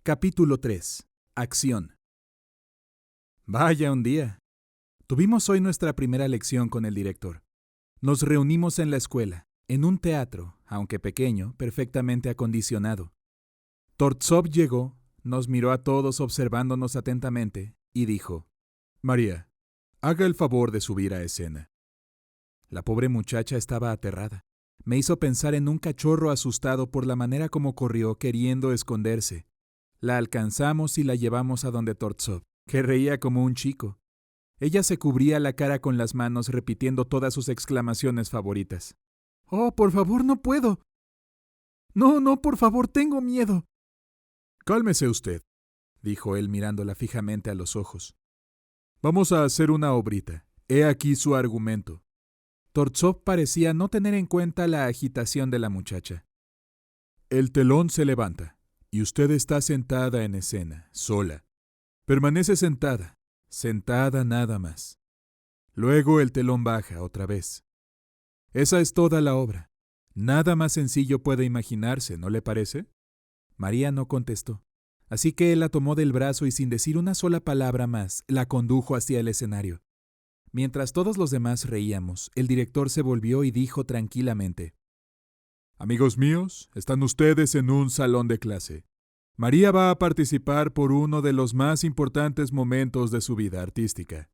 Capítulo 3. Acción. Vaya un día. Tuvimos hoy nuestra primera lección con el director. Nos reunimos en la escuela, en un teatro, aunque pequeño, perfectamente acondicionado. Tortsov llegó, nos miró a todos observándonos atentamente y dijo: «María, haga el favor de subir a escena». La pobre muchacha estaba aterrada. Me hizo pensar en un cachorro asustado por la manera como corrió queriendo esconderse. La alcanzamos y la llevamos a donde Tortsov, que reía como un chico. Ella se cubría la cara con las manos repitiendo todas sus exclamaciones favoritas. «¡Oh, por favor, no puedo! No, por favor, tengo miedo». «Cálmese usted», dijo él mirándola fijamente a los ojos. «Vamos a hacer una obrita. He aquí su argumento». Tortsov parecía no tener en cuenta la agitación de la muchacha. «El telón se levanta, y usted está sentada en escena, sola. Permanece sentada nada más. Luego el telón baja otra vez. Esa es toda la obra. Nada más sencillo puede imaginarse, ¿no le parece?» María no contestó, así que él la tomó del brazo y sin decir una sola palabra más, la condujo hacia el escenario. Mientras todos los demás reíamos, el director se volvió y dijo tranquilamente: «Amigos míos, están ustedes en un salón de clase. María va a participar por uno de los más importantes momentos de su vida artística.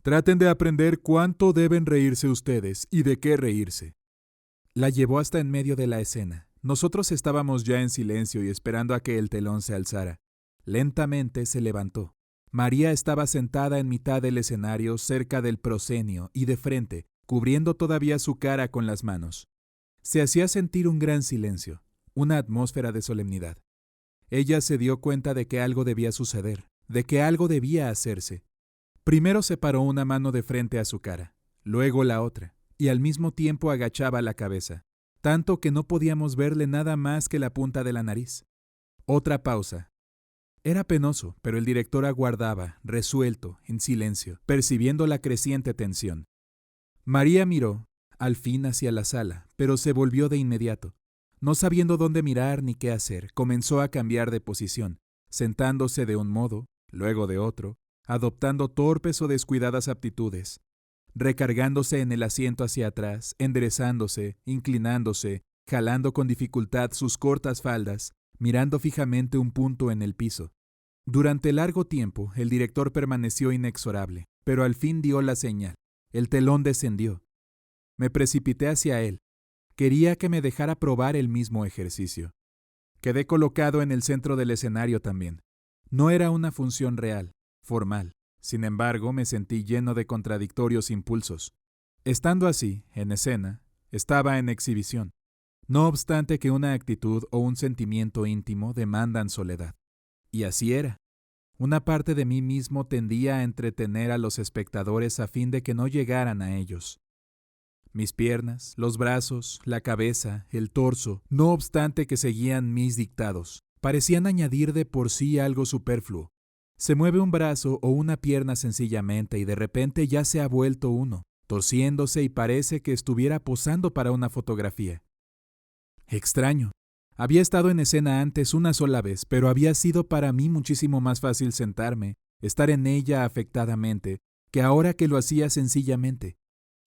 Traten de aprender cuánto deben reírse ustedes y de qué reírse». La llevó hasta en medio de la escena. Nosotros estábamos ya en silencio y esperando a que el telón se alzara. Lentamente se levantó. María estaba sentada en mitad del escenario, cerca del proscenio y de frente, cubriendo todavía su cara con las manos. Se hacía sentir un gran silencio, una atmósfera de solemnidad. Ella se dio cuenta de que algo debía suceder, de que algo debía hacerse. Primero separó una mano de frente a su cara, luego la otra, y al mismo tiempo agachaba la cabeza, tanto que no podíamos verle nada más que la punta de la nariz. Otra pausa. Era penoso, pero el director aguardaba, resuelto, en silencio, percibiendo la creciente tensión. María miró, al fin hacia la sala, pero se volvió de inmediato. No sabiendo dónde mirar ni qué hacer, comenzó a cambiar de posición, sentándose de un modo, luego de otro, adoptando torpes o descuidadas aptitudes, recargándose en el asiento hacia atrás, enderezándose, inclinándose, jalando con dificultad sus cortas faldas, mirando fijamente un punto en el piso. Durante largo tiempo, el director permaneció inexorable, pero al fin dio la señal. El telón descendió. Me precipité hacia él. Quería que me dejara probar el mismo ejercicio. Quedé colocado en el centro del escenario también. No era una función real, formal. Sin embargo, me sentí lleno de contradictorios impulsos. Estando así, en escena, estaba en exhibición. No obstante que una actitud o un sentimiento íntimo demandan soledad. Y así era. Una parte de mí mismo tendía a entretener a los espectadores a fin de que no llegaran a ellos. Mis piernas, los brazos, la cabeza, el torso, no obstante que seguían mis dictados, parecían añadir de por sí algo superfluo. Se mueve un brazo o una pierna sencillamente y de repente ya se ha vuelto uno, torciéndose y parece que estuviera posando para una fotografía. Extraño. Había estado en escena antes una sola vez, pero había sido para mí muchísimo más fácil sentarme, estar en ella afectadamente, que ahora que lo hacía sencillamente.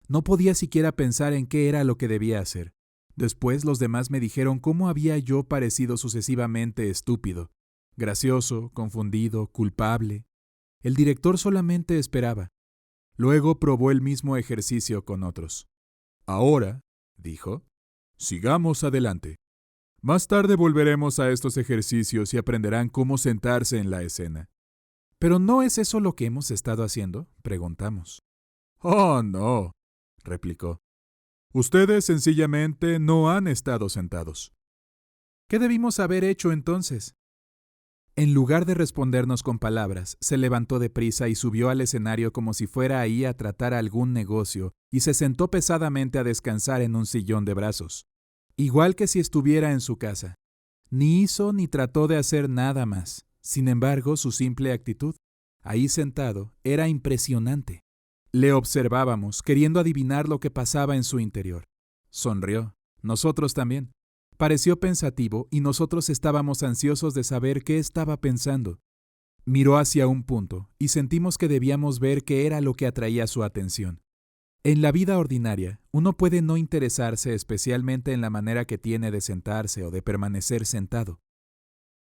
No podía siquiera pensar en qué era lo que debía hacer. Después los demás me dijeron cómo había yo parecido sucesivamente estúpido, gracioso, confundido, culpable. El director solamente esperaba. Luego probó el mismo ejercicio con otros. «Ahora», dijo, «sigamos adelante. Más tarde volveremos a estos ejercicios y aprenderán cómo sentarse en la escena». «¿Pero no es eso lo que hemos estado haciendo?», preguntamos. «Oh, no», replicó. «Ustedes sencillamente no han estado sentados». «¿Qué debimos haber hecho entonces?». En lugar de respondernos con palabras, se levantó deprisa y subió al escenario como si fuera ahí a tratar algún negocio y se sentó pesadamente a descansar en un sillón de brazos. Igual que si estuviera en su casa. Ni hizo ni trató de hacer nada más. Sin embargo, su simple actitud, ahí sentado, era impresionante. Le observábamos, queriendo adivinar lo que pasaba en su interior. Sonrió. Nosotros también. Pareció pensativo y nosotros estábamos ansiosos de saber qué estaba pensando. Miró hacia un punto y sentimos que debíamos ver qué era lo que atraía su atención. En la vida ordinaria, uno puede no interesarse especialmente en la manera que tiene de sentarse o de permanecer sentado.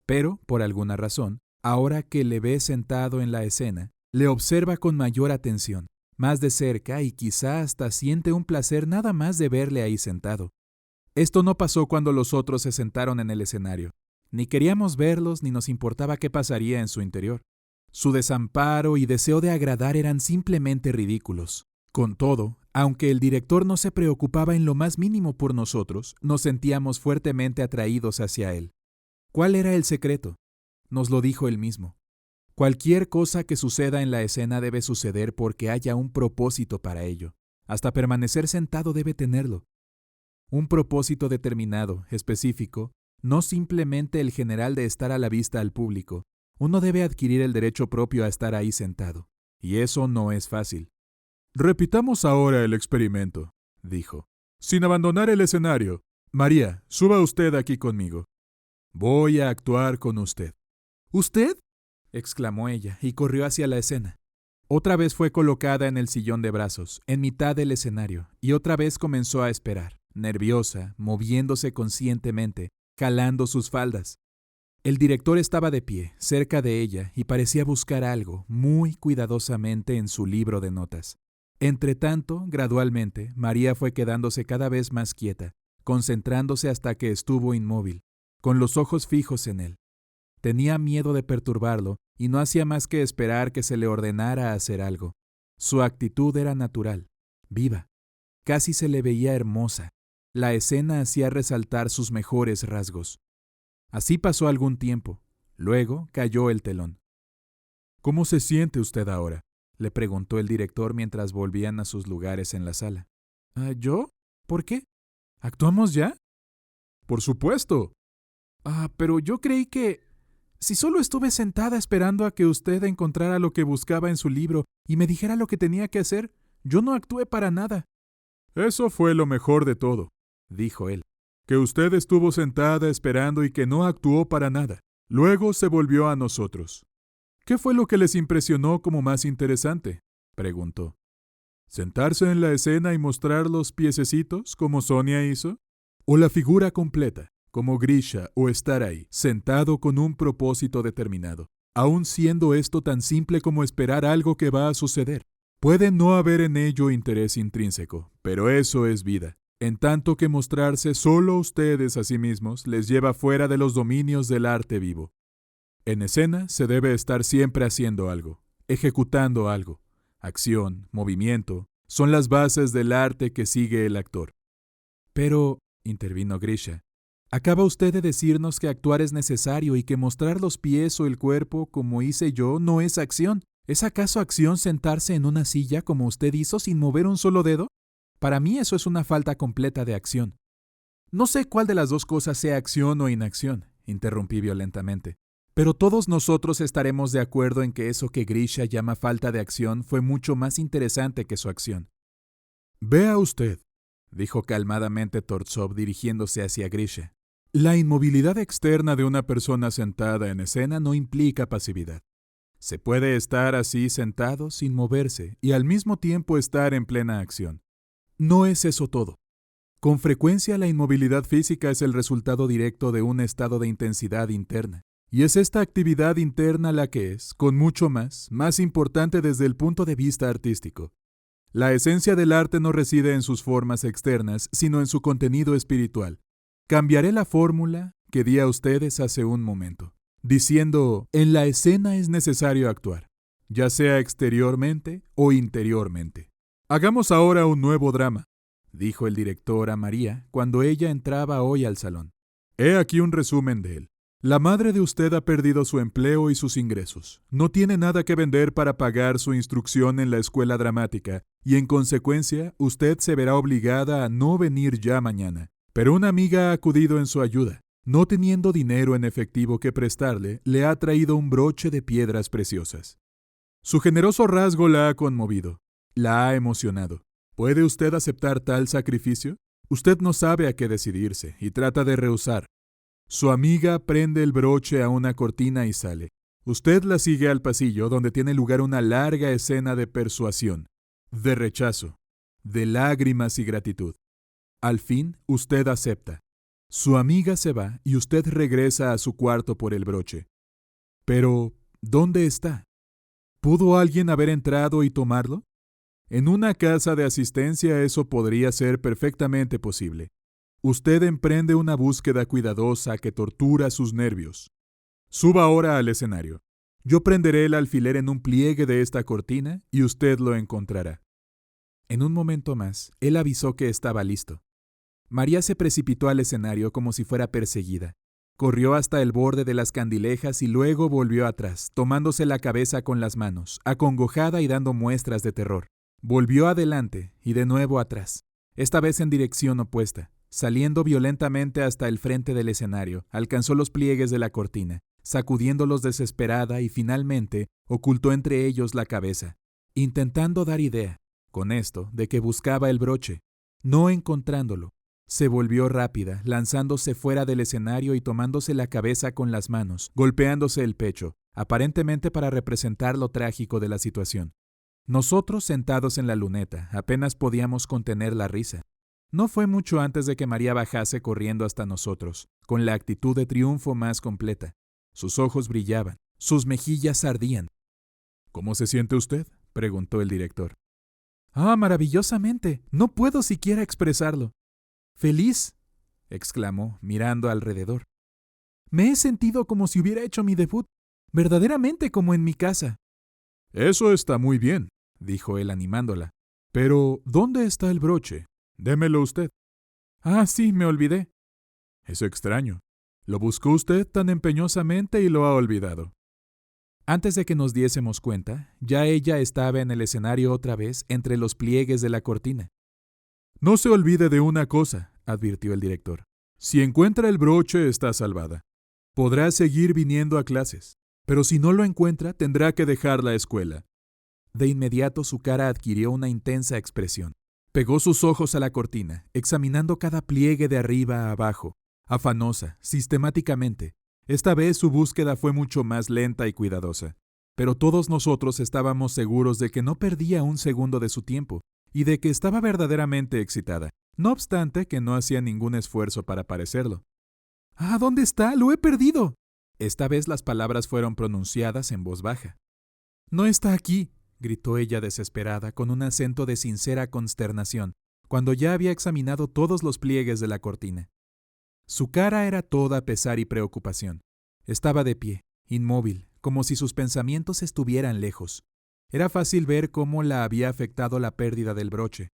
Pero, por alguna razón, ahora que le ve sentado en la escena, le observa con mayor atención, más de cerca y quizá hasta siente un placer nada más de verle ahí sentado. Esto no pasó cuando los otros se sentaron en el escenario. Ni queríamos verlos ni nos importaba qué pasaría en su interior. Su desamparo y deseo de agradar eran simplemente ridículos. Con todo, aunque el director no se preocupaba en lo más mínimo por nosotros, nos sentíamos fuertemente atraídos hacia él. ¿Cuál era el secreto? Nos lo dijo él mismo. Cualquier cosa que suceda en la escena debe suceder porque haya un propósito para ello. Hasta permanecer sentado debe tenerlo. Un propósito determinado, específico, no simplemente el general de estar a la vista al público. Uno debe adquirir el derecho propio a estar ahí sentado. Y eso no es fácil. Repitamos ahora el experimento, dijo. Sin abandonar el escenario. María, suba usted aquí conmigo. Voy a actuar con usted. ¿Usted? Exclamó ella y corrió hacia la escena. Otra vez fue colocada en el sillón de brazos, en mitad del escenario, y otra vez comenzó a esperar, nerviosa, moviéndose conscientemente, calando sus faldas. El director estaba de pie, cerca de ella, y parecía buscar algo, muy cuidadosamente en su libro de notas. Entretanto, gradualmente, María fue quedándose cada vez más quieta, concentrándose hasta que estuvo inmóvil, con los ojos fijos en él. Tenía miedo de perturbarlo y no hacía más que esperar que se le ordenara hacer algo. Su actitud era natural, viva. Casi se le veía hermosa. La escena hacía resaltar sus mejores rasgos. Así pasó algún tiempo. Luego cayó el telón. ¿Cómo se siente usted ahora?, le preguntó el director mientras volvían a sus lugares en la sala. ¿Yo? ¿Por qué? ¿Actuamos ya? Por supuesto. Pero yo creí que... Si solo estuve sentada esperando a que usted encontrara lo que buscaba en su libro y me dijera lo que tenía que hacer, yo no actué para nada. Eso fue lo mejor de todo, dijo él, que usted estuvo sentada esperando y que no actuó para nada. Luego se volvió a nosotros. ¿Qué fue lo que les impresionó como más interesante?, preguntó. ¿Sentarse en la escena y mostrar los piececitos, como Sonia hizo? ¿O la figura completa, como Grisha, o estar ahí, sentado con un propósito determinado, aun siendo esto tan simple como esperar algo que va a suceder? Puede no haber en ello interés intrínseco, pero eso es vida, en tanto que mostrarse solo ustedes a sí mismos les lleva fuera de los dominios del arte vivo. En escena se debe estar siempre haciendo algo, ejecutando algo. Acción, movimiento, son las bases del arte que sigue el actor. Pero, intervino Grisha, acaba usted de decirnos que actuar es necesario y que mostrar los pies o el cuerpo, como hice yo, no es acción. ¿Es acaso acción sentarse en una silla como usted hizo sin mover un solo dedo? Para mí eso es una falta completa de acción. No sé cuál de las dos cosas sea acción o inacción, interrumpí violentamente. Pero todos nosotros estaremos de acuerdo en que eso que Grisha llama falta de acción fue mucho más interesante que su acción. Vea usted, dijo calmadamente Tortsov dirigiéndose hacia Grisha. La inmovilidad externa de una persona sentada en escena no implica pasividad. Se puede estar así sentado sin moverse y al mismo tiempo estar en plena acción. No es eso todo. Con frecuencia la inmovilidad física es el resultado directo de un estado de intensidad interna. Y es esta actividad interna la que es, con mucho más importante desde el punto de vista artístico. La esencia del arte no reside en sus formas externas, sino en su contenido espiritual. Cambiaré la fórmula que di a ustedes hace un momento, diciendo, en la escena es necesario actuar, ya sea exteriormente o interiormente. Hagamos ahora un nuevo drama, dijo el director a María cuando ella entraba hoy al salón. He aquí un resumen de él. La madre de usted ha perdido su empleo y sus ingresos. No tiene nada que vender para pagar su instrucción en la escuela dramática y en consecuencia usted se verá obligada a no venir ya mañana. Pero una amiga ha acudido en su ayuda. No teniendo dinero en efectivo que prestarle, le ha traído un broche de piedras preciosas. Su generoso rasgo la ha conmovido, la ha emocionado. ¿Puede usted aceptar tal sacrificio? Usted no sabe a qué decidirse y trata de rehusar. Su amiga prende el broche a una cortina y sale. Usted la sigue al pasillo donde tiene lugar una larga escena de persuasión, de rechazo, de lágrimas y gratitud. Al fin, usted acepta. Su amiga se va y usted regresa a su cuarto por el broche. Pero, ¿dónde está? ¿Pudo alguien haber entrado y tomarlo? En una casa de asistencia eso podría ser perfectamente posible. Usted emprende una búsqueda cuidadosa que tortura sus nervios. Suba ahora al escenario. Yo prenderé el alfiler en un pliegue de esta cortina y usted lo encontrará. En un momento más, él avisó que estaba listo. María se precipitó al escenario como si fuera perseguida. Corrió hasta el borde de las candilejas y luego volvió atrás, tomándose la cabeza con las manos, acongojada y dando muestras de terror. Volvió adelante y de nuevo atrás, esta vez en dirección opuesta. Saliendo violentamente hasta el frente del escenario, alcanzó los pliegues de la cortina, sacudiéndolos desesperada y finalmente ocultó entre ellos la cabeza, intentando dar idea, con esto, de que buscaba el broche. No encontrándolo, se volvió rápida, lanzándose fuera del escenario y tomándose la cabeza con las manos, golpeándose el pecho, aparentemente para representar lo trágico de la situación. Nosotros, sentados en la luneta, apenas podíamos contener la risa. No fue mucho antes de que María bajase corriendo hasta nosotros, con la actitud de triunfo más completa. Sus ojos brillaban, sus mejillas ardían. ¿Cómo se siente usted?, preguntó el director. Maravillosamente. No puedo siquiera expresarlo. ¡Feliz!, exclamó, mirando alrededor. Me he sentido como si hubiera hecho mi debut, verdaderamente como en mi casa. Eso está muy bien, dijo él animándola. Pero, ¿dónde está el broche? Démelo usted. Sí, me olvidé. Es extraño. Lo buscó usted tan empeñosamente y lo ha olvidado. Antes de que nos diésemos cuenta, ya ella estaba en el escenario otra vez entre los pliegues de la cortina. No se olvide de una cosa, advirtió el director. Si encuentra el broche, está salvada. Podrá seguir viniendo a clases, pero si no lo encuentra, tendrá que dejar la escuela. De inmediato su cara adquirió una intensa expresión. Pegó sus ojos a la cortina, examinando cada pliegue de arriba a abajo, afanosa, sistemáticamente. Esta vez su búsqueda fue mucho más lenta y cuidadosa. Pero todos nosotros estábamos seguros de que no perdía un segundo de su tiempo y de que estaba verdaderamente excitada, no obstante que no hacía ningún esfuerzo para parecerlo. ¿Dónde está? ¡Lo he perdido! Esta vez las palabras fueron pronunciadas en voz baja. No está aquí, gritó ella desesperada con un acento de sincera consternación, cuando ya había examinado todos los pliegues de la cortina. Su cara era toda pesar y preocupación. Estaba de pie, inmóvil, como si sus pensamientos estuvieran lejos. Era fácil ver cómo la había afectado la pérdida del broche.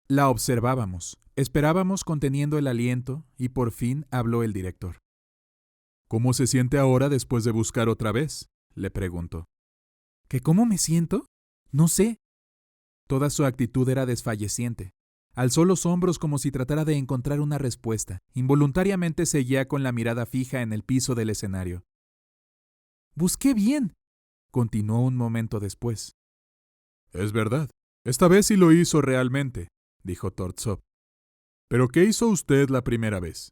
La observábamos, esperábamos conteniendo el aliento, y por fin habló el director. ¿Cómo se siente ahora después de buscar otra vez?, le preguntó. ¿Que cómo me siento? No sé. Toda su actitud era desfalleciente. Alzó los hombros como si tratara de encontrar una respuesta. Involuntariamente seguía con la mirada fija en el piso del escenario. «Busqué bien», continuó un momento después. «Es verdad. Esta vez sí lo hizo realmente», dijo Tortsov. «¿Pero qué hizo usted la primera vez?»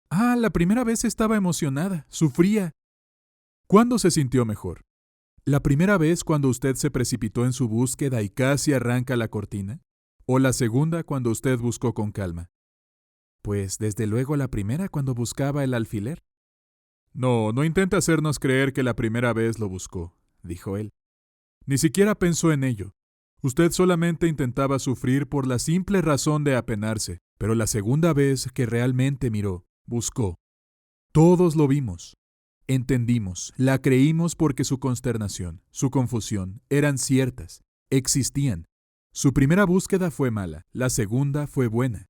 La primera vez estaba emocionada, sufría. ¿Cuándo se sintió mejor? ¿La primera vez cuando usted se precipitó en su búsqueda y casi arranca la cortina? ¿O la segunda cuando usted buscó con calma? Pues desde luego la primera cuando buscaba el alfiler. No intente hacernos creer que la primera vez lo buscó, dijo él. Ni siquiera pensó en ello. Usted solamente intentaba sufrir por la simple razón de apenarse, pero la segunda vez que realmente miró, buscó. Todos lo vimos. Entendimos, la creímos porque su consternación, su confusión, eran ciertas, existían. Su primera búsqueda fue mala, la segunda fue buena.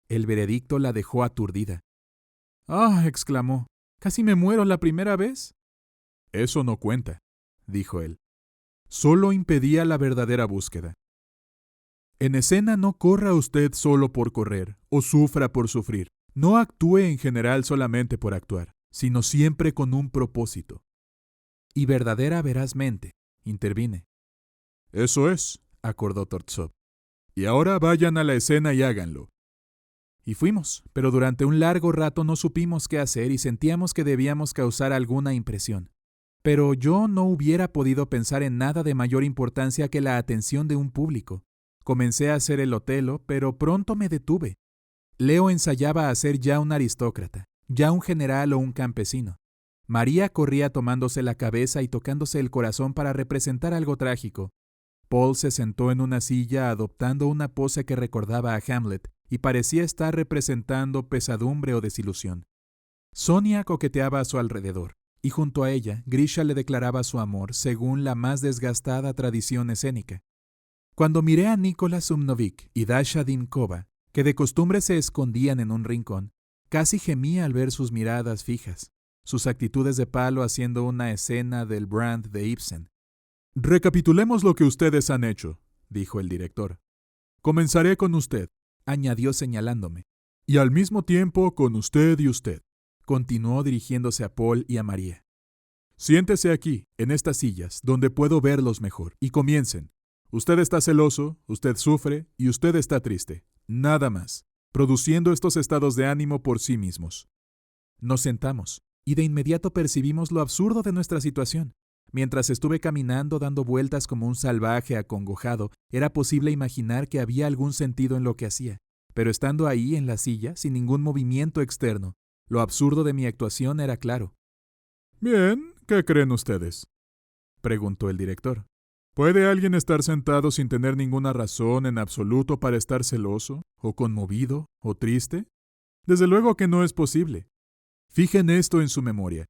El veredicto la dejó aturdida. Exclamó, ¿casi me muero la primera vez? Eso no cuenta, dijo él. Solo impedía la verdadera búsqueda. En escena no corra usted solo por correr, o sufra por sufrir. No actúe en general solamente por actuar, sino siempre con un propósito. Y verdadera verazmente, intervine. Eso es, acordó Tortsov. Y ahora vayan a la escena y háganlo. Y fuimos, pero durante un largo rato no supimos qué hacer y sentíamos que debíamos causar alguna impresión. Pero yo no hubiera podido pensar en nada de mayor importancia que la atención de un público. Comencé a hacer el Otelo, pero pronto me detuve. Leo ensayaba a ser ya un aristócrata, ya un general o un campesino. María corría tomándose la cabeza y tocándose el corazón para representar algo trágico. Paul se sentó en una silla adoptando una pose que recordaba a Hamlet y parecía estar representando pesadumbre o desilusión. Sonia coqueteaba a su alrededor, y junto a ella, Grisha le declaraba su amor según la más desgastada tradición escénica. Cuando miré a Nikolás Zumnovich y Dasha Dimkova, que de costumbre se escondían en un rincón, casi gemía al ver sus miradas fijas, sus actitudes de palo haciendo una escena del Brand de Ibsen. «Recapitulemos lo que ustedes han hecho», dijo el director. «Comenzaré con usted», añadió señalándome. «Y al mismo tiempo con usted y usted», continuó dirigiéndose a Paul y a María. «Siéntese aquí, en estas sillas, donde puedo verlos mejor, y comiencen. Usted está celoso, usted sufre y usted está triste. Nada más, produciendo estos estados de ánimo por sí mismos». Nos sentamos, y de inmediato percibimos lo absurdo de nuestra situación. Mientras estuve caminando dando vueltas como un salvaje acongojado, era posible imaginar que había algún sentido en lo que hacía. Pero estando ahí en la silla, sin ningún movimiento externo, lo absurdo de mi actuación era claro. «Bien, ¿qué creen ustedes?», preguntó el director. «¿Puede alguien estar sentado sin tener ninguna razón en absoluto para estar celoso, o conmovido, o triste? Desde luego que no es posible. Fijen esto en su memoria.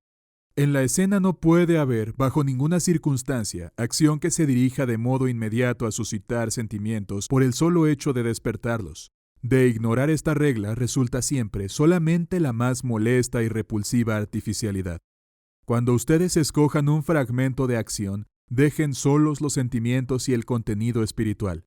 En la escena no puede haber, bajo ninguna circunstancia, acción que se dirija de modo inmediato a suscitar sentimientos por el solo hecho de despertarlos. De ignorar esta regla resulta siempre solamente la más molesta y repulsiva artificialidad. Cuando ustedes escojan un fragmento de acción, dejen solos los sentimientos y el contenido espiritual.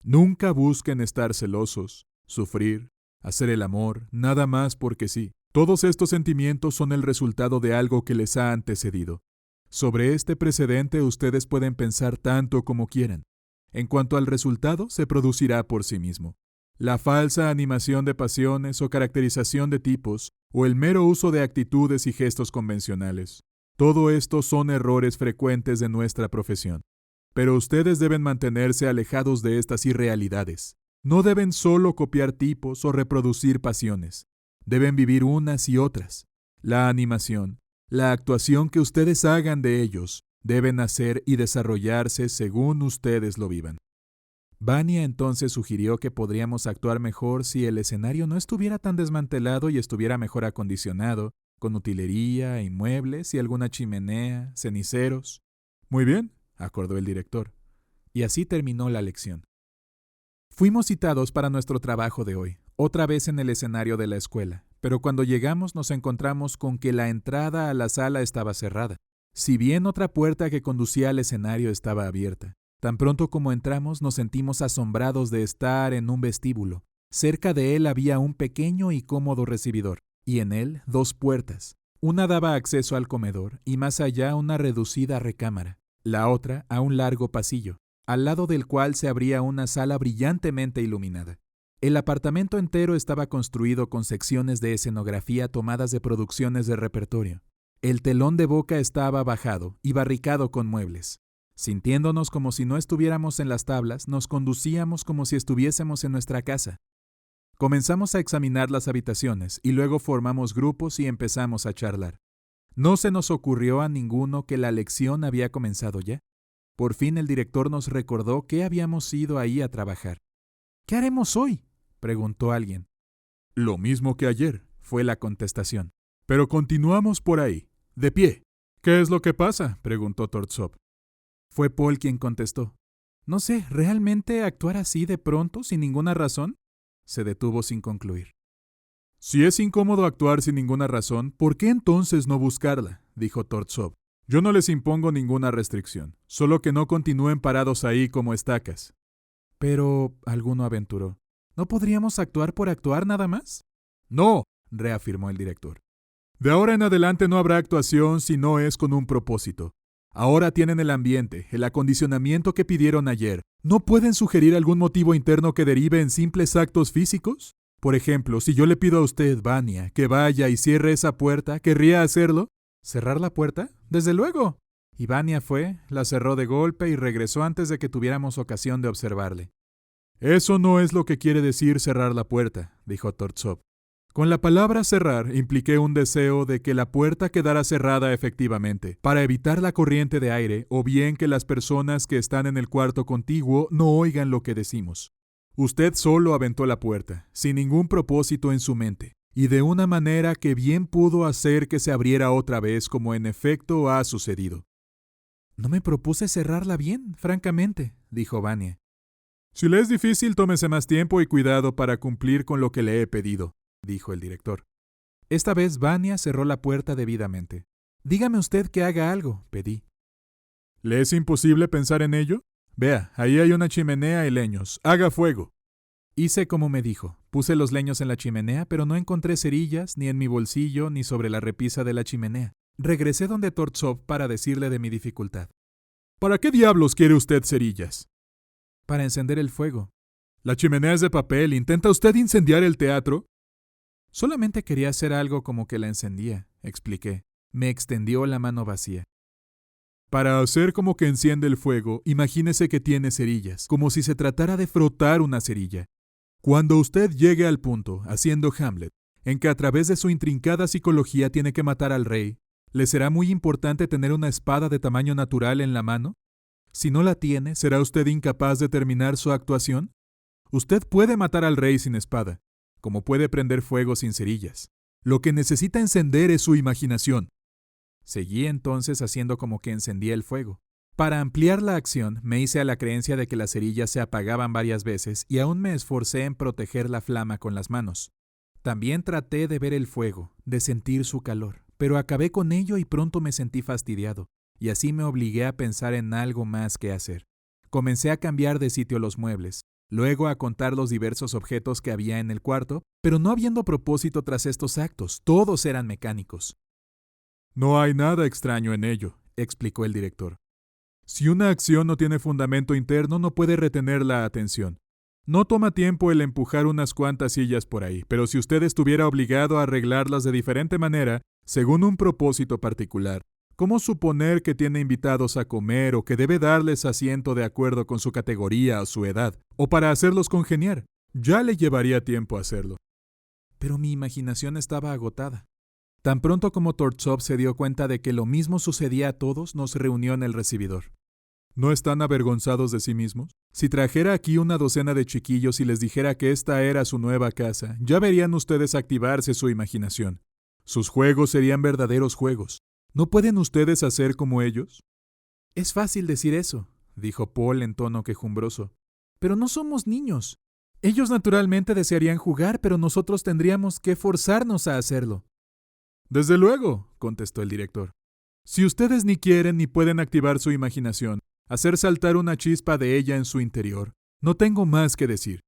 Nunca busquen estar celosos, sufrir, hacer el amor, nada más porque sí. Todos estos sentimientos son el resultado de algo que les ha antecedido. Sobre este precedente ustedes pueden pensar tanto como quieran. En cuanto al resultado, se producirá por sí mismo. La falsa animación de pasiones o caracterización de tipos, o el mero uso de actitudes y gestos convencionales. Todo esto son errores frecuentes de nuestra profesión. Pero ustedes deben mantenerse alejados de estas irrealidades. No deben solo copiar tipos o reproducir pasiones. Deben vivir unas y otras. La animación, la actuación que ustedes hagan de ellos, deben hacer y desarrollarse según ustedes lo vivan. Vania entonces sugirió que podríamos actuar mejor si el escenario no estuviera tan desmantelado y estuviera mejor acondicionado, con utilería, inmuebles y alguna chimenea, ceniceros. Muy bien, acordó el director. Y así terminó la lección. Fuimos citados para nuestro trabajo de hoy, otra vez en el escenario de la escuela, pero cuando llegamos nos encontramos con que la entrada a la sala estaba cerrada, si bien otra puerta que conducía al escenario estaba abierta. Tan pronto como entramos nos sentimos asombrados de estar en un vestíbulo. Cerca de él había un pequeño y cómodo recibidor, y en él 2 puertas. Una daba acceso al comedor y más allá una reducida recámara, la otra a un largo pasillo, al lado del cual se abría una sala brillantemente iluminada. El apartamento entero estaba construido con secciones de escenografía tomadas de producciones de repertorio. El telón de boca estaba bajado y barricado con muebles. Sintiéndonos como si no estuviéramos en las tablas, nos conducíamos como si estuviésemos en nuestra casa. Comenzamos a examinar las habitaciones y luego formamos grupos y empezamos a charlar. No se nos ocurrió a ninguno que la lección había comenzado ya. Por fin el director nos recordó que habíamos ido ahí a trabajar. «¿Qué haremos hoy?», preguntó alguien. «Lo mismo que ayer», fue la contestación. «Pero continuamos por ahí, de pie». «¿Qué es lo que pasa?», preguntó Tortsov. Fue Paul quien contestó. «No sé, ¿realmente actuar así de pronto, sin ninguna razón?». Se detuvo sin concluir. «Si es incómodo actuar sin ninguna razón, ¿por qué entonces no buscarla?», dijo Tortsov. «Yo no les impongo ninguna restricción, solo que no continúen parados ahí como estacas». «Pero», alguno aventuró, ¿no podríamos actuar por actuar nada más?». «No», reafirmó el director. «De ahora en adelante no habrá actuación si no es con un propósito. Ahora tienen el ambiente, el acondicionamiento que pidieron ayer. ¿No pueden sugerir algún motivo interno que derive en simples actos físicos? Por ejemplo, si yo le pido a usted, Vania, que vaya y cierre esa puerta, ¿querría hacerlo? ¿Cerrar la puerta? Desde luego. Y Vania fue, la cerró de golpe y regresó antes de que tuviéramos ocasión de observarle. Eso no es lo que quiere decir cerrar la puerta, dijo Tortsov. Con la palabra cerrar impliqué un deseo de que la puerta quedara cerrada efectivamente, para evitar la corriente de aire o bien que las personas que están en el cuarto contiguo no oigan lo que decimos. Usted solo aventó la puerta, sin ningún propósito en su mente, y de una manera que bien pudo hacer que se abriera otra vez como en efecto ha sucedido. No me propuse cerrarla bien, francamente, dijo Vania. Si le es difícil, tómese más tiempo y cuidado para cumplir con lo que le he pedido, dijo el director. Esta vez Vania cerró la puerta debidamente. Dígame usted que haga algo, pedí. ¿Le es imposible pensar en ello? Vea, ahí hay una chimenea y leños. Haga fuego. Hice como me dijo. Puse los leños en la chimenea, pero no encontré cerillas, ni en mi bolsillo, ni sobre la repisa de la chimenea. Regresé donde Tortsov para decirle de mi dificultad. ¿Para qué diablos quiere usted cerillas? Para encender el fuego. La chimenea es de papel. ¿Intenta usted incendiar el teatro? Solamente quería hacer algo como que la encendía, expliqué. Me extendió la mano vacía. Para hacer como que enciende el fuego, imagínese que tiene cerillas, como si se tratara de frotar una cerilla. Cuando usted llegue al punto, haciendo Hamlet, en que a través de su intrincada psicología tiene que matar al rey, ¿le será muy importante tener una espada de tamaño natural en la mano? Si no la tiene, ¿será usted incapaz de terminar su actuación? Usted puede matar al rey sin espada, como puede prender fuego sin cerillas. Lo que necesita encender es su imaginación. Seguí entonces haciendo como que encendía el fuego. Para ampliar la acción, me hice a la creencia de que las cerillas se apagaban varias veces y aún me esforcé en proteger la flama con las manos. También traté de ver el fuego, de sentir su calor, pero acabé con ello y pronto me sentí fastidiado, y así me obligué a pensar en algo más que hacer. Comencé a cambiar de sitio los muebles, luego a contar los diversos objetos que había en el cuarto, pero no habiendo propósito tras estos actos, todos eran mecánicos. No hay nada extraño en ello, explicó el director. Si una acción no tiene fundamento interno, no puede retener la atención. No toma tiempo el empujar unas cuantas sillas por ahí, pero si usted estuviera obligado a arreglarlas de diferente manera, según un propósito particular, ¿cómo suponer que tiene invitados a comer o que debe darles asiento de acuerdo con su categoría o su edad, o para hacerlos congeniar? Ya le llevaría tiempo hacerlo. Pero mi imaginación estaba agotada. Tan pronto como Tortsov se dio cuenta de que lo mismo sucedía a todos, nos reunió en el recibidor. ¿No están avergonzados de sí mismos? Si trajera aquí una docena de chiquillos y les dijera que esta era su nueva casa, ya verían ustedes activarse su imaginación. Sus juegos serían verdaderos juegos. ¿No pueden ustedes hacer como ellos? Es fácil decir eso, dijo Paul en tono quejumbroso. Pero no somos niños. Ellos naturalmente desearían jugar, pero nosotros tendríamos que forzarnos a hacerlo. Desde luego, contestó el director. Si ustedes ni quieren ni pueden activar su imaginación, hacer saltar una chispa de ella en su interior, no tengo más que decir.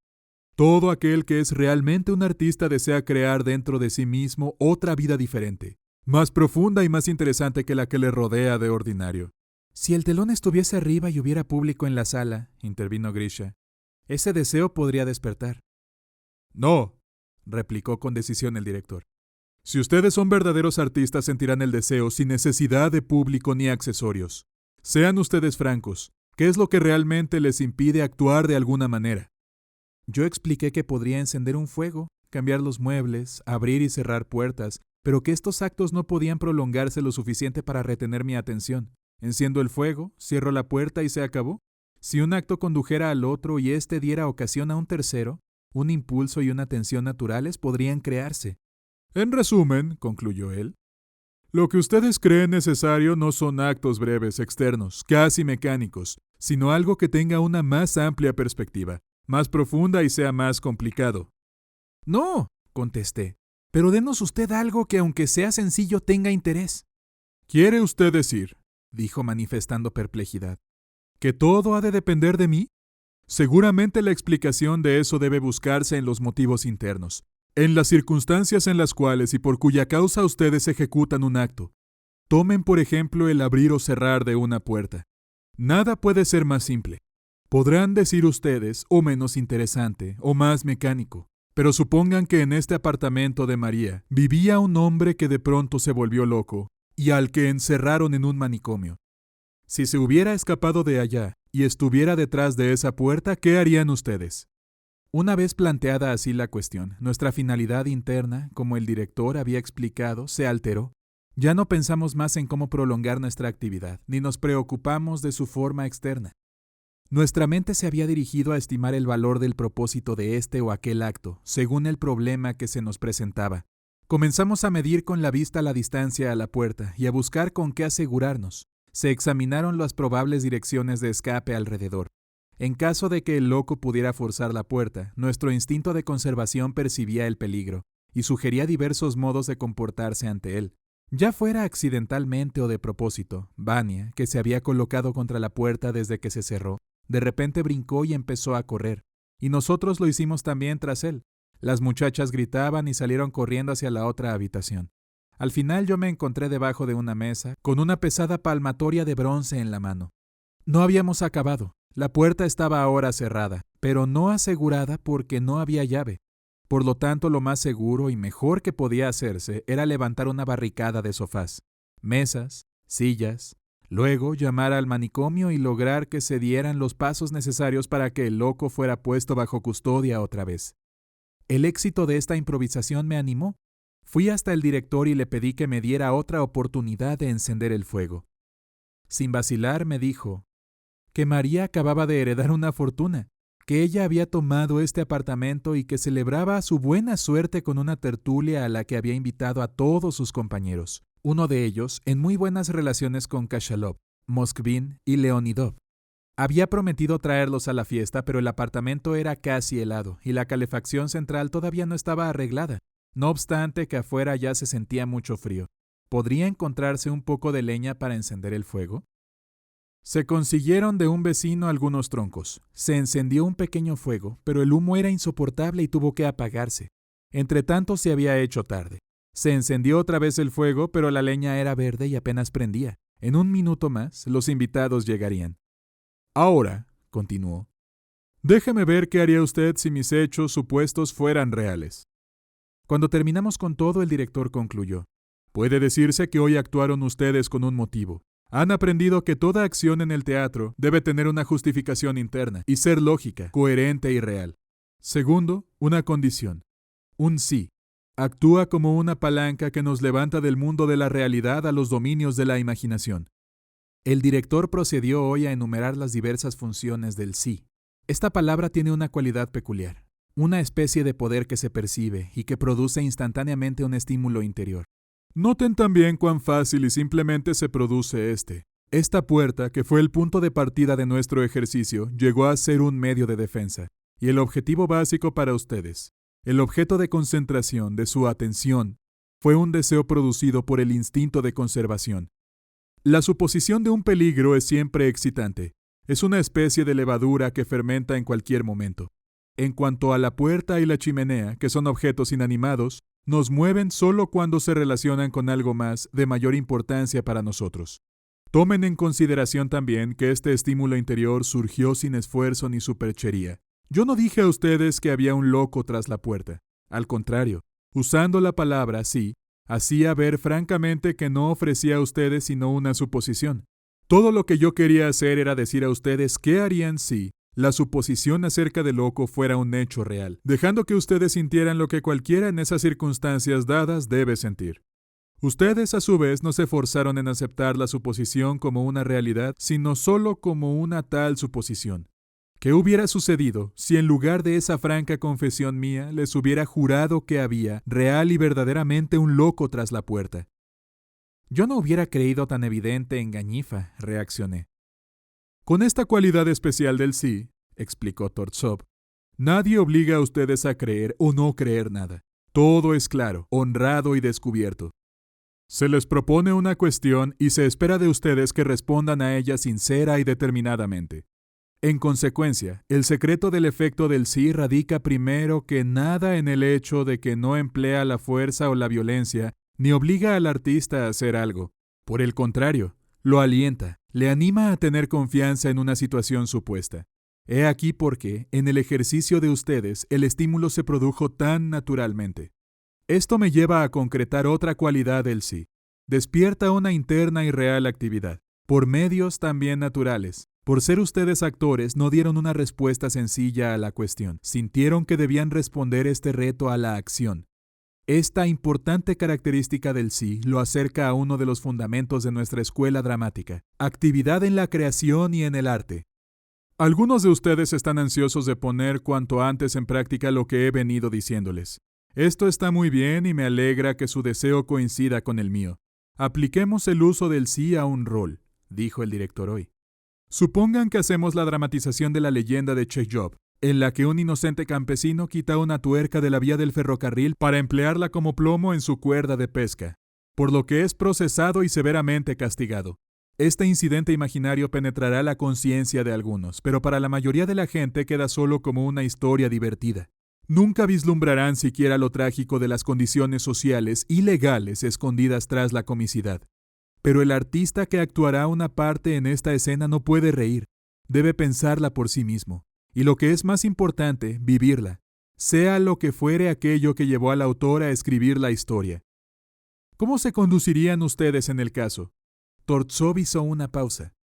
Todo aquel que es realmente un artista desea crear dentro de sí mismo otra vida diferente, más profunda y más interesante que la que le rodea de ordinario. Si el telón estuviese arriba y hubiera público en la sala, intervino Grisha, ese deseo podría despertar. No, replicó con decisión el director. Si ustedes son verdaderos artistas, sentirán el deseo sin necesidad de público ni accesorios. Sean ustedes francos. ¿Qué es lo que realmente les impide actuar de alguna manera? Yo expliqué que podría encender un fuego, cambiar los muebles, abrir y cerrar puertas, pero que estos actos no podían prolongarse lo suficiente para retener mi atención. Enciendo el fuego, cierro la puerta y se acabó. Si un acto condujera al otro y éste diera ocasión a un tercero, un impulso y una tensión naturales podrían crearse. En resumen, concluyó él, lo que ustedes creen necesario no son actos breves externos, casi mecánicos, sino algo que tenga una más amplia perspectiva, más profunda y sea más complicado. No, contesté, pero denos usted algo que aunque sea sencillo tenga interés. ¿Quiere usted decir, dijo manifestando perplejidad, que todo ha de depender de mí? Seguramente la explicación de eso debe buscarse en los motivos internos. En las circunstancias en las cuales y por cuya causa ustedes ejecutan un acto. Tomen, por ejemplo, el abrir o cerrar de una puerta. Nada puede ser más simple. Podrán decir ustedes, o menos interesante, o más mecánico. Pero supongan que en este apartamento de María vivía un hombre que de pronto se volvió loco y al que encerraron en un manicomio. Si se hubiera escapado de allá y estuviera detrás de esa puerta, ¿qué harían ustedes? Una vez planteada así la cuestión, nuestra finalidad interna, como el director había explicado, se alteró. Ya no pensamos más en cómo prolongar nuestra actividad, ni nos preocupamos de su forma externa. Nuestra mente se había dirigido a estimar el valor del propósito de este o aquel acto, según el problema que se nos presentaba. Comenzamos a medir con la vista la distancia a la puerta y a buscar con qué asegurarnos. Se examinaron las probables direcciones de escape alrededor. En caso de que el loco pudiera forzar la puerta, nuestro instinto de conservación percibía el peligro y sugería diversos modos de comportarse ante él. Ya fuera accidentalmente o de propósito, Vania, que se había colocado contra la puerta desde que se cerró, de repente brincó y empezó a correr, y nosotros lo hicimos también tras él. Las muchachas gritaban y salieron corriendo hacia la otra habitación. Al final yo me encontré debajo de una mesa, con una pesada palmatoria de bronce en la mano. No habíamos acabado. La puerta estaba ahora cerrada, pero no asegurada porque no había llave. Por lo tanto, lo más seguro y mejor que podía hacerse era levantar una barricada de sofás, mesas, sillas, luego llamar al manicomio y lograr que se dieran los pasos necesarios para que el loco fuera puesto bajo custodia otra vez. El éxito de esta improvisación me animó. Fui hasta el director y le pedí que me diera otra oportunidad de encender el fuego. Sin vacilar me dijo que María acababa de heredar una fortuna, que ella había tomado este apartamento y que celebraba su buena suerte con una tertulia a la que había invitado a todos sus compañeros, uno de ellos en muy buenas relaciones con Kachalov, Moskvin y Leonidov. Había prometido traerlos a la fiesta, pero el apartamento era casi helado y la calefacción central todavía no estaba arreglada, no obstante que afuera ya se sentía mucho frío. ¿Podría encontrarse un poco de leña para encender el fuego? Se consiguieron de un vecino algunos troncos. Se encendió un pequeño fuego, pero el humo era insoportable y tuvo que apagarse. Entretanto se había hecho tarde. Se encendió otra vez el fuego, pero la leña era verde y apenas prendía. En un minuto más, los invitados llegarían. Ahora, continuó, déjeme ver qué haría usted si mis hechos supuestos fueran reales. Cuando terminamos con todo, el director concluyó. Puede decirse que hoy actuaron ustedes con un motivo. Han aprendido que toda acción en el teatro debe tener una justificación interna y ser lógica, coherente y real. Segundo, una condición. Un sí. Actúa como una palanca que nos levanta del mundo de la realidad a los dominios de la imaginación. El director procedió hoy a enumerar las diversas funciones del sí. Esta palabra tiene una cualidad peculiar, una especie de poder que se percibe y que produce instantáneamente un estímulo interior. Noten también cuán fácil y simplemente se produce este. Esta puerta, que fue el punto de partida de nuestro ejercicio, llegó a ser un medio de defensa, y el objetivo básico para ustedes, el objeto de concentración de su atención, fue un deseo producido por el instinto de conservación. La suposición de un peligro es siempre excitante. Es una especie de levadura que fermenta en cualquier momento. En cuanto a la puerta y la chimenea, que son objetos inanimados, nos mueven solo cuando se relacionan con algo más de mayor importancia para nosotros. Tomen en consideración también que este estímulo interior surgió sin esfuerzo ni superchería. Yo no dije a ustedes que había un loco tras la puerta. Al contrario, usando la palabra sí, hacía ver francamente que no ofrecía a ustedes sino una suposición. Todo lo que yo quería hacer era decir a ustedes qué harían si la suposición acerca del loco fuera un hecho real, dejando que ustedes sintieran lo que cualquiera en esas circunstancias dadas debe sentir. Ustedes, a su vez, no se forzaron en aceptar la suposición como una realidad, sino solo como una tal suposición. ¿Qué hubiera sucedido si en lugar de esa franca confesión mía les hubiera jurado que había real y verdaderamente un loco tras la puerta? Yo no hubiera creído tan evidente engañifa, reaccioné. Con esta cualidad especial del sí, explicó Tortsov, nadie obliga a ustedes a creer o no creer nada. Todo es claro, honrado y descubierto. Se les propone una cuestión y se espera de ustedes que respondan a ella sincera y determinadamente. En consecuencia, el secreto del efecto del sí radica primero que nada en el hecho de que no emplea la fuerza o la violencia, ni obliga al artista a hacer algo. Por el contrario, lo alienta, le anima a tener confianza en una situación supuesta. He aquí por qué, en el ejercicio de ustedes, el estímulo se produjo tan naturalmente. Esto me lleva a concretar otra cualidad del sí. Despierta una interna y real actividad, por medios también naturales. Por ser ustedes actores, no dieron una respuesta sencilla a la cuestión. Sintieron que debían responder este reto a la acción. Esta importante característica del sí lo acerca a uno de los fundamentos de nuestra escuela dramática: actividad en la creación y en el arte. Algunos de ustedes están ansiosos de poner cuanto antes en práctica lo que he venido diciéndoles. Esto está muy bien y me alegra que su deseo coincida con el mío. Apliquemos el uso del sí a un rol, dijo el director hoy. Supongan que hacemos la dramatización de la leyenda de Chekhov, en la que un inocente campesino quita una tuerca de la vía del ferrocarril para emplearla como plomo en su cuerda de pesca, por lo que es procesado y severamente castigado. Este incidente imaginario penetrará la conciencia de algunos, pero para la mayoría de la gente queda solo como una historia divertida. Nunca vislumbrarán siquiera lo trágico de las condiciones sociales y legales escondidas tras la comicidad. Pero el artista que actuará una parte en esta escena no puede reír, debe pensarla por sí mismo, y lo que es más importante, vivirla, sea lo que fuere aquello que llevó al autor a escribir la historia. ¿Cómo se conducirían ustedes en el caso? Tortsov hizo una pausa.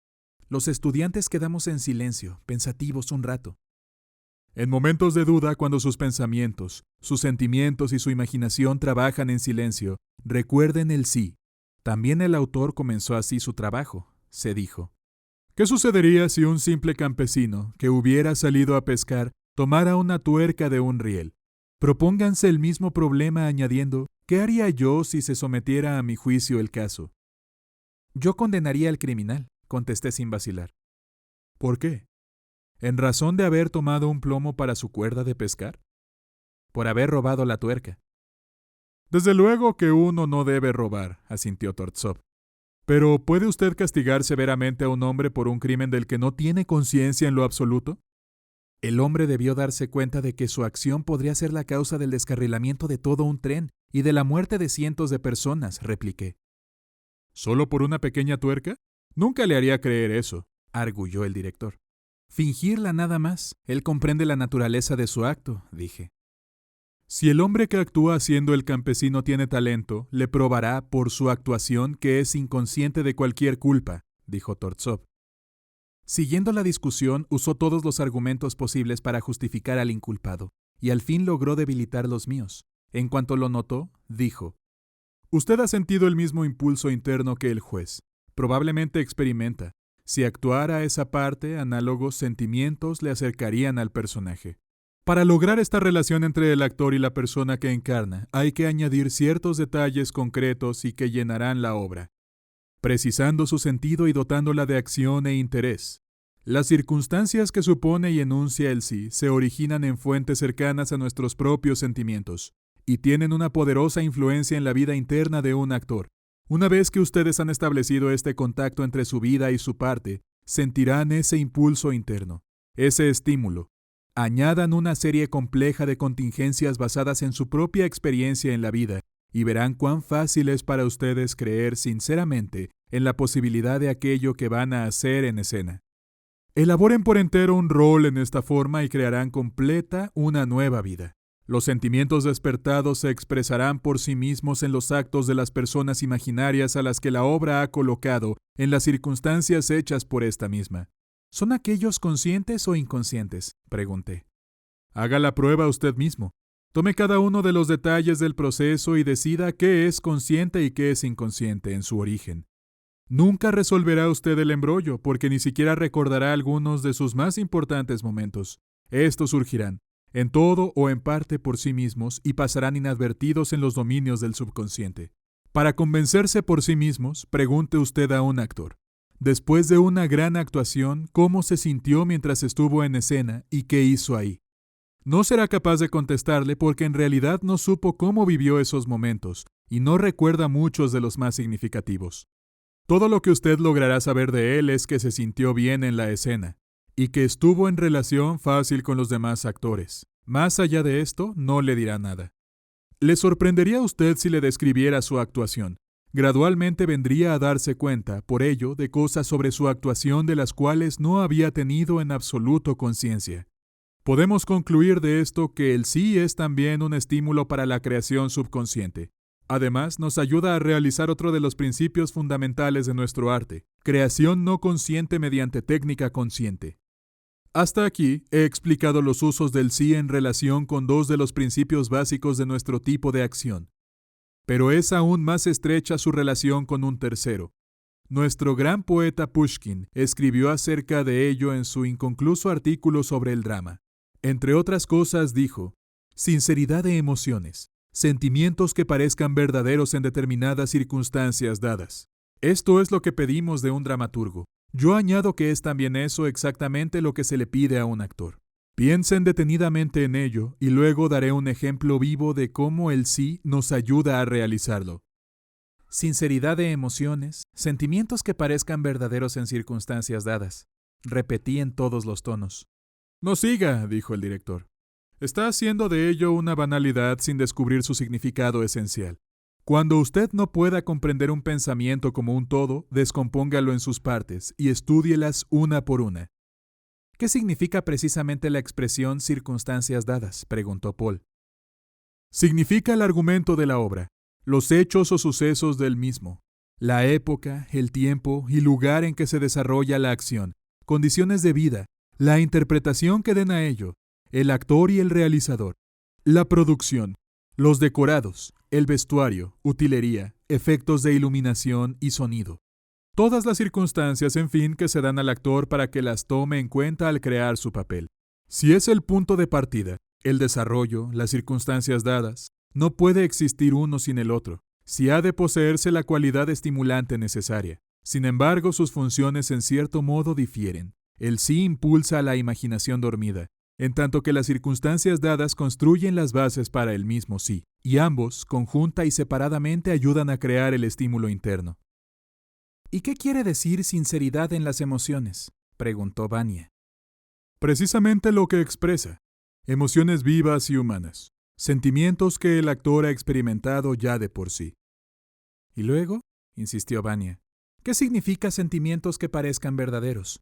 Los estudiantes quedamos en silencio, pensativos un rato. En momentos de duda, cuando sus pensamientos, sus sentimientos y su imaginación trabajan en silencio, recuerden el sí. También el autor comenzó así su trabajo, se dijo. ¿Qué sucedería si un simple campesino, que hubiera salido a pescar, tomara una tuerca de un riel? Propónganse el mismo problema añadiendo, ¿qué haría yo si se sometiera a mi juicio el caso? Yo condenaría al criminal, contesté sin vacilar. ¿Por qué? ¿En razón de haber tomado un plomo para su cuerda de pescar? Por haber robado la tuerca. Desde luego que uno no debe robar, asintió Tortsov. Pero ¿puede usted castigar severamente a un hombre por un crimen del que no tiene conciencia en lo absoluto? El hombre debió darse cuenta de que su acción podría ser la causa del descarrilamiento de todo un tren y de la muerte de cientos de personas, repliqué. ¿Solo por una pequeña tuerca? Nunca le haría creer eso, arguyó el director. Fingirla nada más. Él comprende la naturaleza de su acto, dije. Si el hombre que actúa siendo el campesino tiene talento, le probará por su actuación que es inconsciente de cualquier culpa, dijo Tortsov. Siguiendo la discusión, usó todos los argumentos posibles para justificar al inculpado, y al fin logró debilitar los míos. En cuanto lo notó, dijo: Usted ha sentido el mismo impulso interno que el juez. Probablemente experimenta. Si actuara esa parte, análogos sentimientos le acercarían al personaje. Para lograr esta relación entre el actor y la persona que encarna, hay que añadir ciertos detalles concretos y que llenarán la obra, precisando su sentido y dotándola de acción e interés. Las circunstancias que supone y enuncia el sí se originan en fuentes cercanas a nuestros propios sentimientos y tienen una poderosa influencia en la vida interna de un actor. Una vez que ustedes han establecido este contacto entre su vida y su parte, sentirán ese impulso interno, ese estímulo. Añadan una serie compleja de contingencias basadas en su propia experiencia en la vida y verán cuán fácil es para ustedes creer sinceramente en la posibilidad de aquello que van a hacer en escena. Elaboren por entero un rol en esta forma y crearán completa una nueva vida. Los sentimientos despertados se expresarán por sí mismos en los actos de las personas imaginarias a las que la obra ha colocado en las circunstancias hechas por esta misma. ¿Son aquellos conscientes o inconscientes?, pregunté. Haga la prueba usted mismo. Tome cada uno de los detalles del proceso y decida qué es consciente y qué es inconsciente en su origen. Nunca resolverá usted el embrollo, porque ni siquiera recordará algunos de sus más importantes momentos. Estos surgirán, en todo o en parte por sí mismos, y pasarán inadvertidos en los dominios del subconsciente. Para convencerse por sí mismos, pregunte usted a un actor. Después de una gran actuación, ¿cómo se sintió mientras estuvo en escena y qué hizo ahí? No será capaz de contestarle porque en realidad no supo cómo vivió esos momentos y no recuerda muchos de los más significativos. Todo lo que usted logrará saber de él es que se sintió bien en la escena y que estuvo en relación fácil con los demás actores. Más allá de esto, no le dirá nada. Le sorprendería a usted si le describiera su actuación. Gradualmente vendría a darse cuenta, por ello, de cosas sobre su actuación de las cuales no había tenido en absoluto conciencia. Podemos concluir de esto que el sí es también un estímulo para la creación subconsciente. Además, nos ayuda a realizar otro de los principios fundamentales de nuestro arte, creación no consciente mediante técnica consciente. Hasta aquí he explicado los usos del sí en relación con dos de los principios básicos de nuestro tipo de acción. Pero es aún más estrecha su relación con un tercero. Nuestro gran poeta Pushkin escribió acerca de ello en su inconcluso artículo sobre el drama. Entre otras cosas dijo, sinceridad de emociones, sentimientos que parezcan verdaderos en determinadas circunstancias dadas. Esto es lo que pedimos de un dramaturgo. Yo añado que es también eso exactamente lo que se le pide a un actor. Piensen detenidamente en ello y luego daré un ejemplo vivo de cómo el sí nos ayuda a realizarlo. Sinceridad de emociones, sentimientos que parezcan verdaderos en circunstancias dadas. Repetí en todos los tonos. No siga, dijo el director. Está haciendo de ello una banalidad sin descubrir su significado esencial. Cuando usted no pueda comprender un pensamiento como un todo, descompóngalo en sus partes y estúdielas una por una. ¿Qué significa precisamente la expresión circunstancias dadas?, preguntó Paul. Significa el argumento de la obra, los hechos o sucesos del mismo, la época, el tiempo y lugar en que se desarrolla la acción, condiciones de vida, la interpretación que den a ello, el actor y el realizador, la producción, los decorados, el vestuario, utilería, efectos de iluminación y sonido. Todas las circunstancias, en fin, que se dan al actor para que las tome en cuenta al crear su papel. Si es el punto de partida, el desarrollo, las circunstancias dadas, no puede existir uno sin el otro, si ha de poseerse la cualidad estimulante necesaria. Sin embargo, sus funciones en cierto modo difieren. El sí impulsa a la imaginación dormida, en tanto que las circunstancias dadas construyen las bases para el mismo sí, y ambos, conjunta y separadamente, ayudan a crear el estímulo interno. ¿Y qué quiere decir sinceridad en las emociones?, preguntó Vania. Precisamente lo que expresa. Emociones vivas y humanas. Sentimientos que el actor ha experimentado ya de por sí. ¿Y luego?, insistió Vania. ¿Qué significa sentimientos que parezcan verdaderos?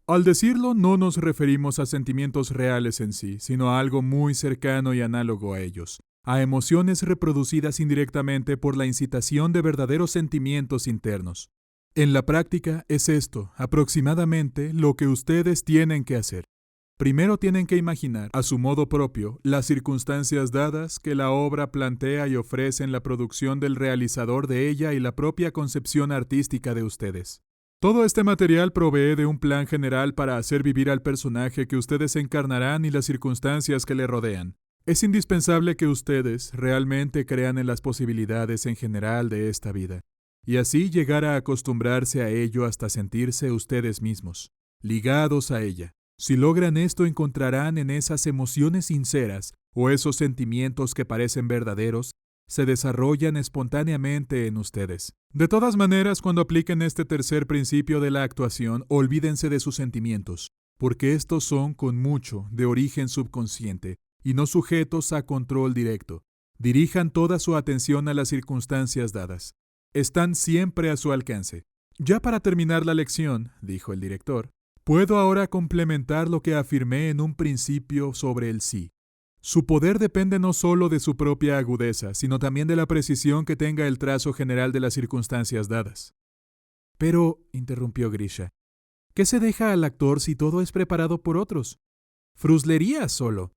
Al decirlo, no nos referimos a sentimientos reales en sí, sino a algo muy cercano y análogo a ellos, a emociones reproducidas indirectamente por la incitación de verdaderos sentimientos internos. En la práctica es esto, aproximadamente, lo que ustedes tienen que hacer. Primero tienen que imaginar, a su modo propio, las circunstancias dadas que la obra plantea y ofrece en la producción del realizador de ella y la propia concepción artística de ustedes. Todo este material provee de un plan general para hacer vivir al personaje que ustedes encarnarán y las circunstancias que le rodean. Es indispensable que ustedes realmente crean en las posibilidades en general de esta vida, y así llegar a acostumbrarse a ello hasta sentirse ustedes mismos, ligados a ella. Si logran esto, encontrarán en esas emociones sinceras o esos sentimientos que parecen verdaderos, se desarrollan espontáneamente en ustedes. De todas maneras, cuando apliquen este tercer principio de la actuación, olvídense de sus sentimientos, porque estos son, con mucho, de origen subconsciente y no sujetos a control directo. Dirijan toda su atención a las circunstancias dadas. Están siempre a su alcance. Ya para terminar la lección, dijo el director, puedo ahora complementar lo que afirmé en un principio sobre el sí. Su poder depende no solo de su propia agudeza, sino también de la precisión que tenga el trazo general de las circunstancias dadas. Pero, interrumpió Grisha, ¿qué se deja al actor si todo es preparado por otros? Fruslerías solo.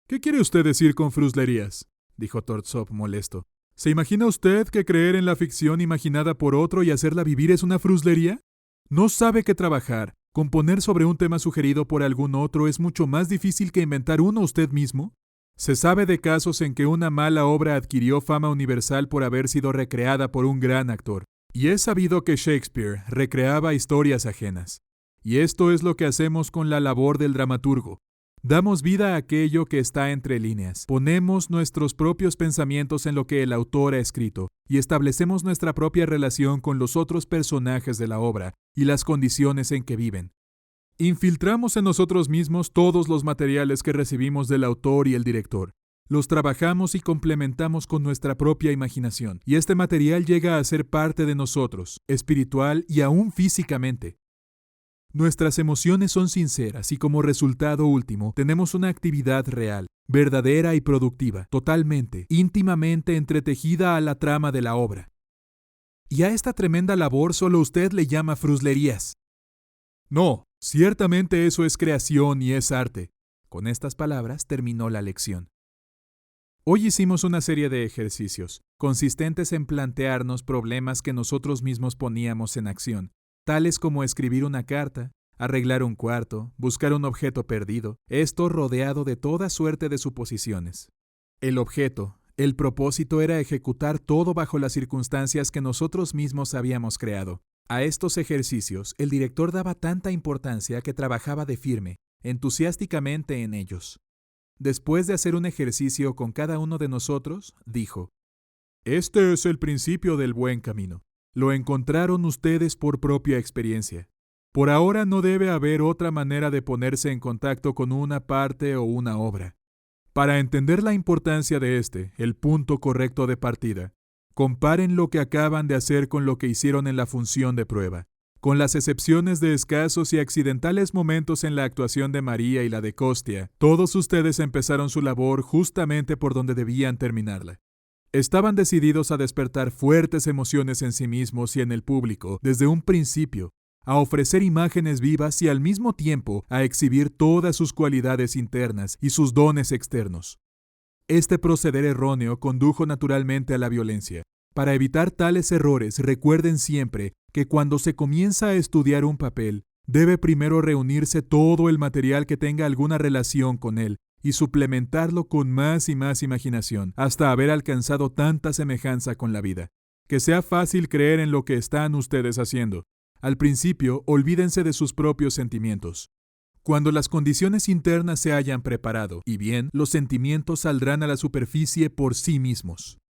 ¿Qué quiere usted decir con fruslerías?, dijo Tortsov molesto. ¿Se imagina usted que creer en la ficción imaginada por otro y hacerla vivir es una fruslería? ¿No sabe que trabajar, componer sobre un tema sugerido por algún otro es mucho más difícil que inventar uno usted mismo? Se sabe de casos en que una mala obra adquirió fama universal por haber sido recreada por un gran actor, y es sabido que Shakespeare recreaba historias ajenas. Y esto es lo que hacemos con la labor del dramaturgo. Damos vida a aquello que está entre líneas, ponemos nuestros propios pensamientos en lo que el autor ha escrito y establecemos nuestra propia relación con los otros personajes de la obra y las condiciones en que viven. Infiltramos en nosotros mismos todos los materiales que recibimos del autor y el director, Los trabajamos y complementamos con nuestra propia imaginación, y este material llega a ser parte de nosotros, espiritual y aún físicamente. Nuestras emociones son sinceras y como resultado último tenemos una actividad real, verdadera y productiva, totalmente, íntimamente entretejida a la trama de la obra. Y a esta tremenda labor solo usted le llama fruslerías. No, ciertamente eso es creación y es arte. Con estas palabras terminó la lección. Hoy hicimos una serie de ejercicios, consistentes en plantearnos problemas que nosotros mismos poníamos en acción, tales como escribir una carta, arreglar un cuarto, buscar un objeto perdido, esto rodeado de toda suerte de suposiciones. El objeto, el propósito era ejecutar todo bajo las circunstancias que nosotros mismos habíamos creado. A estos ejercicios, el director daba tanta importancia que trabajaba de firme, entusiásticamente en ellos. Después de hacer un ejercicio con cada uno de nosotros, dijo: «Este es el principio del buen camino. Lo encontraron ustedes por propia experiencia. Por ahora no debe haber otra manera de ponerse en contacto con una parte o una obra. Para entender la importancia de el punto correcto de partida, comparen lo que acaban de hacer con lo que hicieron en la función de prueba. Con las excepciones de escasos y accidentales momentos en la actuación de María y la de Costia, todos ustedes empezaron su labor justamente por donde debían terminarla. Estaban decididos a despertar fuertes emociones en sí mismos y en el público desde un principio, a ofrecer imágenes vivas y al mismo tiempo a exhibir todas sus cualidades internas y sus dones externos. Este proceder erróneo condujo naturalmente a la violencia. Para evitar tales errores, recuerden siempre que cuando se comienza a estudiar un papel, debe primero reunirse todo el material que tenga alguna relación con él y suplementarlo con más y más imaginación, hasta haber alcanzado tanta semejanza con la vida. Que sea fácil creer en lo que están ustedes haciendo. Al principio, olvídense de sus propios sentimientos. Cuando las condiciones internas se hayan preparado, y bien, los sentimientos saldrán a la superficie por sí mismos.